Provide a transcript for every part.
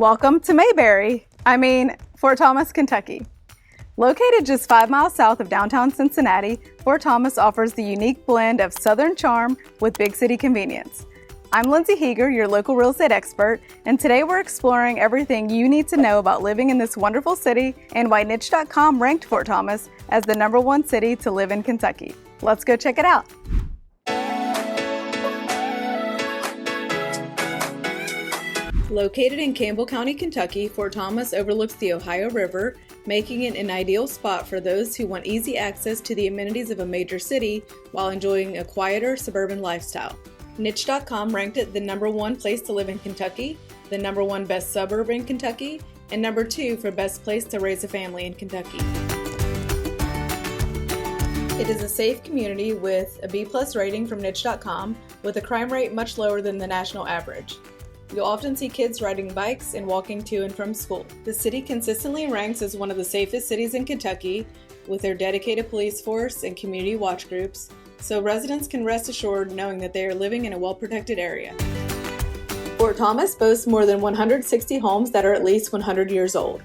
Welcome to Fort Thomas, Kentucky. Located just 5 miles south of downtown Cincinnati, Fort Thomas offers the unique blend of southern charm with big city convenience. I'm Lindsay Heeger, your local real estate expert, and today we're exploring everything you need to know about living in this wonderful city and why niche.com ranked Fort Thomas as the #1 city to live in Kentucky. Let's go check it out. Located in Campbell County, Kentucky, Fort Thomas overlooks the Ohio River, making it an ideal spot for those who want easy access to the amenities of a major city while enjoying a quieter suburban lifestyle. Niche.com ranked it the #1 place to live in Kentucky, the #1 best suburb in Kentucky, and #2 for best place to raise a family in Kentucky. It is a safe community with a B+ rating from Niche.com, with a crime rate much lower than the national average. You'll often see kids riding bikes and walking to and from school. The city consistently ranks as one of the safest cities in Kentucky, with their dedicated police force and community watch groups, so residents can rest assured knowing that they are living in a well-protected area. Fort Thomas boasts more than 160 homes that are at least 100 years old.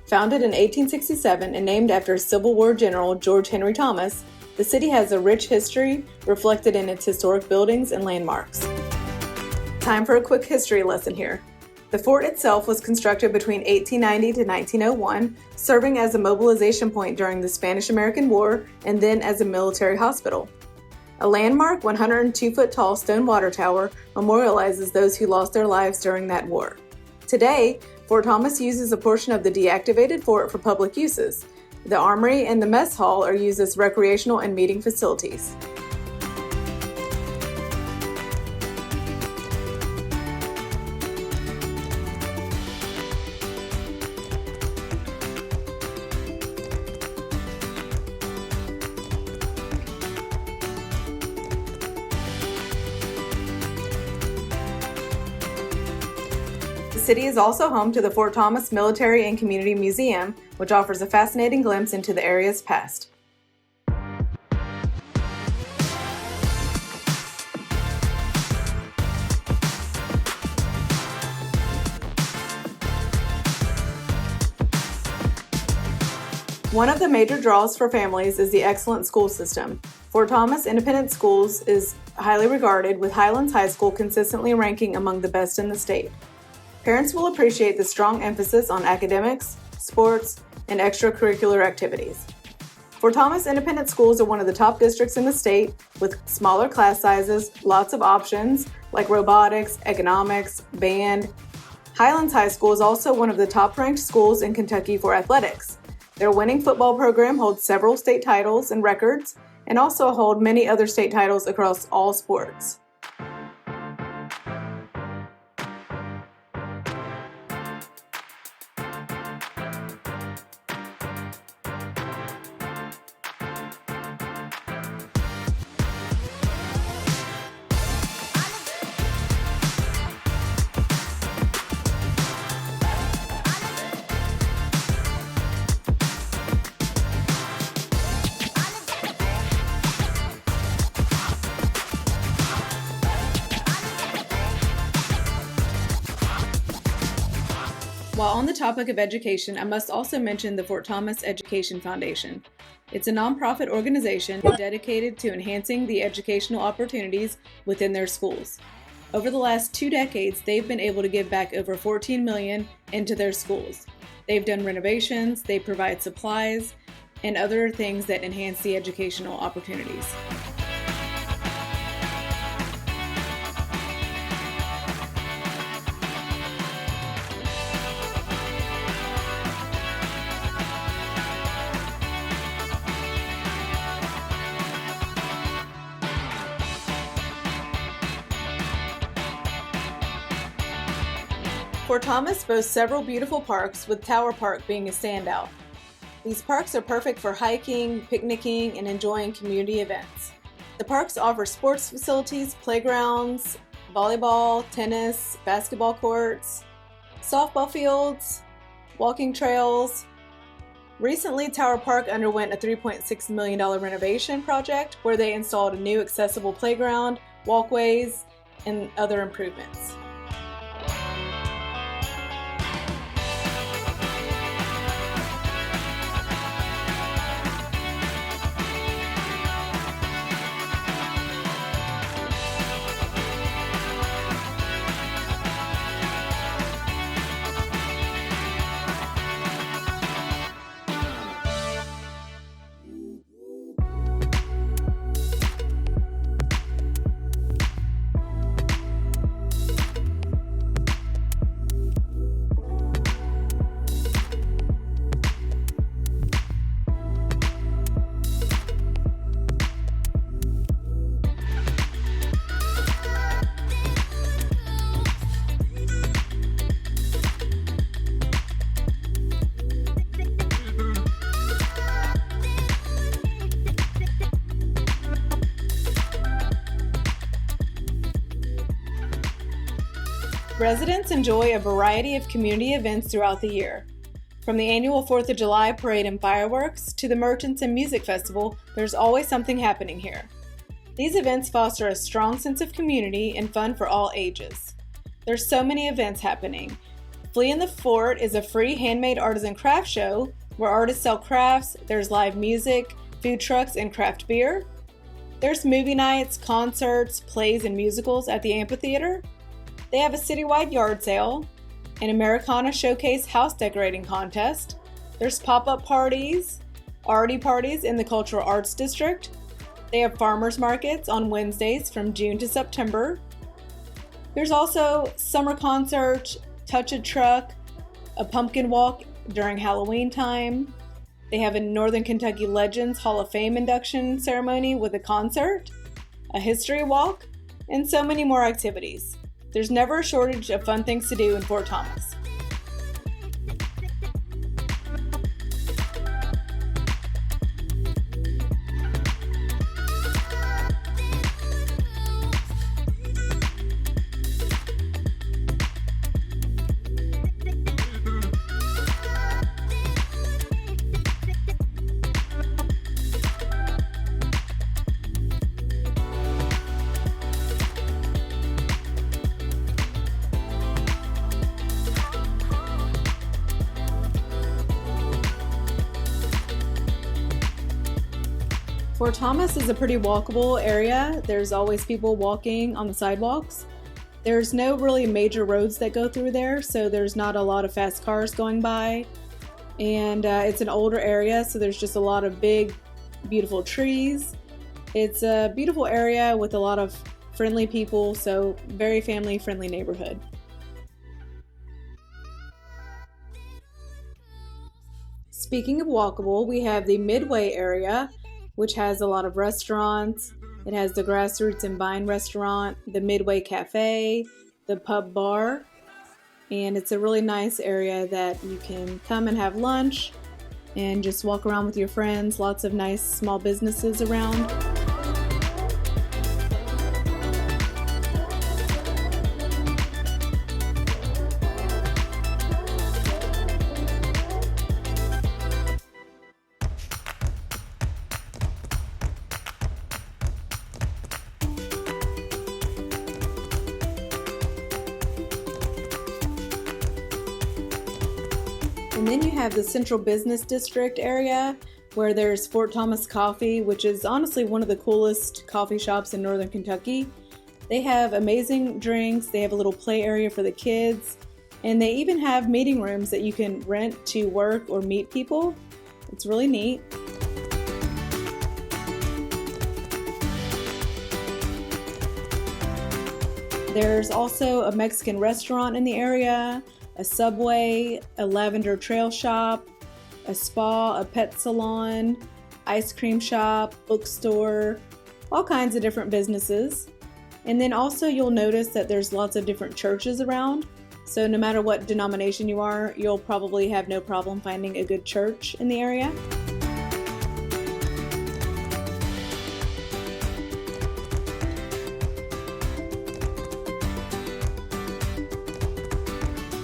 Founded in 1867 and named after Civil War General George Henry Thomas, the city has a rich history reflected in its historic buildings and landmarks. Time for a quick history lesson here. The fort itself was constructed between 1890 to 1901, serving as a mobilization point during the Spanish-American War and then as a military hospital. A landmark 102-foot-tall stone water tower memorializes those who lost their lives during that war. Today, Fort Thomas uses a portion of the deactivated fort for public uses. The armory and the mess hall are used as recreational and meeting facilities. The city is also home to the Fort Thomas Military and Community Museum, which offers a fascinating glimpse into the area's past. One of the major draws for families is the excellent school system. Fort Thomas Independent Schools is highly regarded, with Highlands High School consistently ranking among the best in the state. Parents will appreciate the strong emphasis on academics, sports, and extracurricular activities. Fort Thomas Independent Schools are one of the top districts in the state, with smaller class sizes, lots of options like robotics, economics, band. Highlands High School is also one of the top-ranked schools in Kentucky for athletics. Their winning football program holds several state titles and records, and also hold many other state titles across all sports. While on the topic of education, I must also mention the Fort Thomas Education Foundation. It's a nonprofit organization dedicated to enhancing the educational opportunities within their schools. Over the last 2 decades, they've been able to give back over $14 million into their schools. They've done renovations, they provide supplies, and other things that enhance the educational opportunities. Fort Thomas boasts several beautiful parks, with Tower Park being a standout. These parks are perfect for hiking, picnicking, and enjoying community events. The parks offer sports facilities, playgrounds, volleyball, tennis, basketball courts, softball fields, walking trails. Recently, Tower Park underwent a $3.6 million renovation project where they installed a new accessible playground, walkways, and other improvements. Residents enjoy a variety of community events throughout the year. From the annual 4th of July parade and fireworks to the Merchants and Music Festival, there's always something happening here. These events foster a strong sense of community and fun for all ages. There's so many events happening. Flea in the Fort is a free handmade artisan craft show where artists sell crafts, there's live music, food trucks, and craft beer. There's movie nights, concerts, plays, and musicals at the amphitheater. They have a citywide yard sale, an Americana Showcase house decorating contest. There's pop-up parties, arty parties in the Cultural Arts District. They have farmers markets on Wednesdays from June to September. There's also summer concert, touch a truck, a pumpkin walk during Halloween time. They have a Northern Kentucky Legends Hall of Fame induction ceremony with a concert, a history walk, and so many more activities. There's never a shortage of fun things to do in Fort Thomas. Fort Thomas is a pretty walkable area. There's always people walking on the sidewalks. There's no really major roads that go through there, so there's not a lot of fast cars going by. And it's an older area, so there's just a lot of big, beautiful trees. It's a beautiful area with a lot of friendly people, so very family-friendly neighborhood. Speaking of walkable, we have the Midway area, which has a lot of restaurants. It has the Grassroots and Vine restaurant, the Midway Cafe, the pub bar, and it's a really nice area that you can come and have lunch and just walk around with your friends. Lots of nice small businesses around. And then you have the Central Business District area where there's Fort Thomas Coffee, which is honestly one of the coolest coffee shops in Northern Kentucky. They have amazing drinks, they have a little play area for the kids, and they even have meeting rooms that you can rent to work or meet people. It's really neat. There's also a Mexican restaurant in the area, a Subway, a lavender trail shop, a spa, a pet salon, ice cream shop, bookstore, all kinds of different businesses. And then also you'll notice that there's lots of different churches around. So no matter what denomination you are, you'll probably have no problem finding a good church in the area.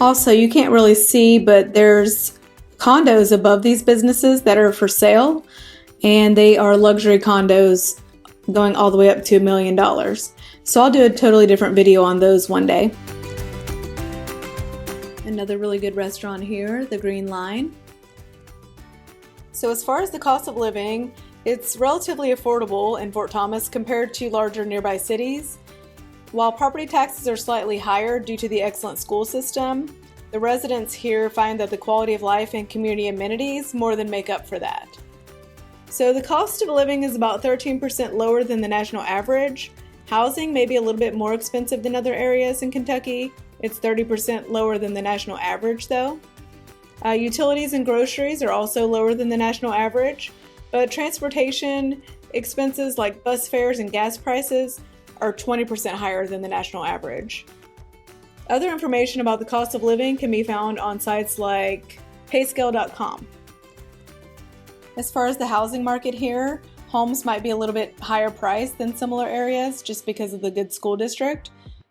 Also, you can't really see, but there's condos above these businesses that are for sale, and they are luxury condos going all the way up to $1 million. So I'll do a totally different video on those one day. Another really good restaurant here, the Green Line. So as far as the cost of living, it's relatively affordable in Fort Thomas compared to larger nearby cities. While property taxes are slightly higher due to the excellent school system, the residents here find that the quality of life and community amenities more than make up for that. So the cost of living is about 13% lower than the national average. Housing may be a little bit more expensive than other areas in Kentucky. It's 30% lower than the national average though. Utilities and groceries are also lower than the national average, but transportation expenses like bus fares and gas prices are 20% higher than the national average. Other information about the cost of living can be found on sites like payscale.com. As far as the housing market here, homes might be a little bit higher priced than similar areas just because of the good school district,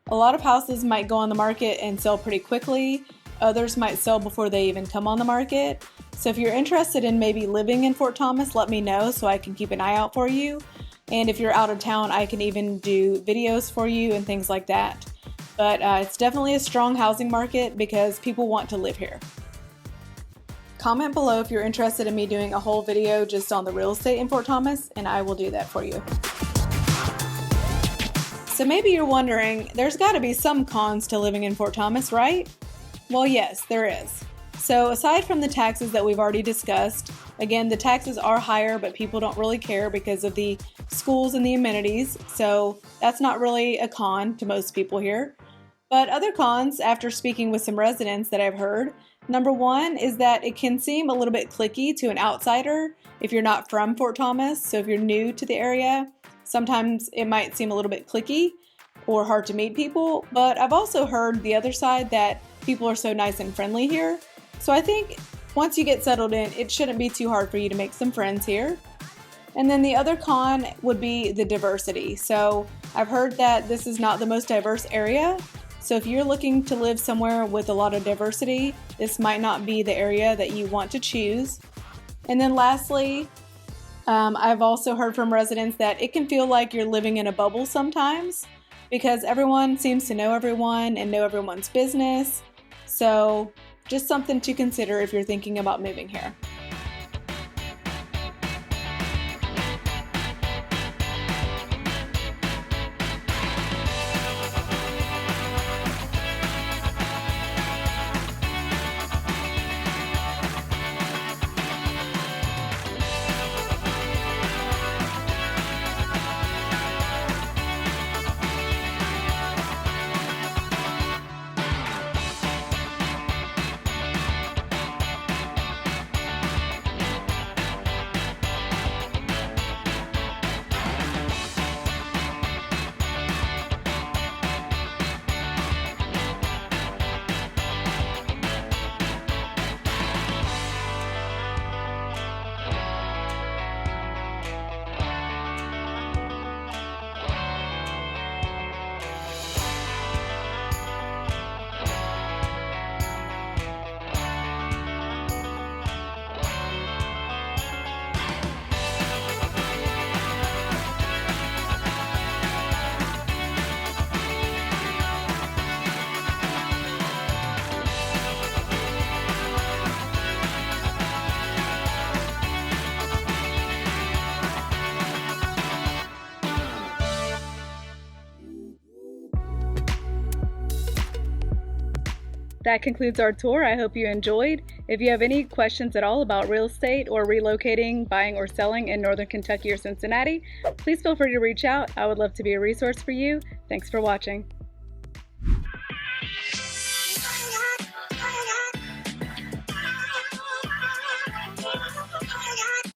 A lot of houses might go on the market and sell pretty quickly. Others might sell before they even come on the market. So if you're interested in maybe living in Fort Thomas, let me know so I can keep an eye out for you. And if you're out of town, I can even do videos for you and things like that. But it's definitely a strong housing market because people want to live here. Comment below if you're interested in me doing a whole video just on the real estate in Fort Thomas, and I will do that for you. So maybe you're wondering, there's got to be some cons to living in Fort Thomas, right? Well, yes, there is. So aside from the taxes that we've already discussed, again, the taxes are higher, but people don't really care because of the schools and the amenities. So that's not really a con to most people here. But other cons, after speaking with some residents that I've heard, number one is that it can seem a little bit cliquey to an outsider if you're not from Fort Thomas. So if you're new to the area, sometimes it might seem a little bit cliquey or hard to meet people. But I've also heard the other side that people are so nice and friendly here. So I think once you get settled in, it shouldn't be too hard for you to make some friends here. And then the other con would be the diversity. So I've heard that this is not the most diverse area. So if you're looking to live somewhere with a lot of diversity, this might not be the area that you want to choose. And then lastly, I've also heard from residents that it can feel like you're living in a bubble sometimes because everyone seems to know everyone and know everyone's business. So just something to consider if you're thinking about moving here. That concludes our tour. I hope you enjoyed. If you have any questions at all about real estate or relocating, buying or selling in Northern Kentucky or Cincinnati, please feel free to reach out. I would love to be a resource for you. Thanks for watching.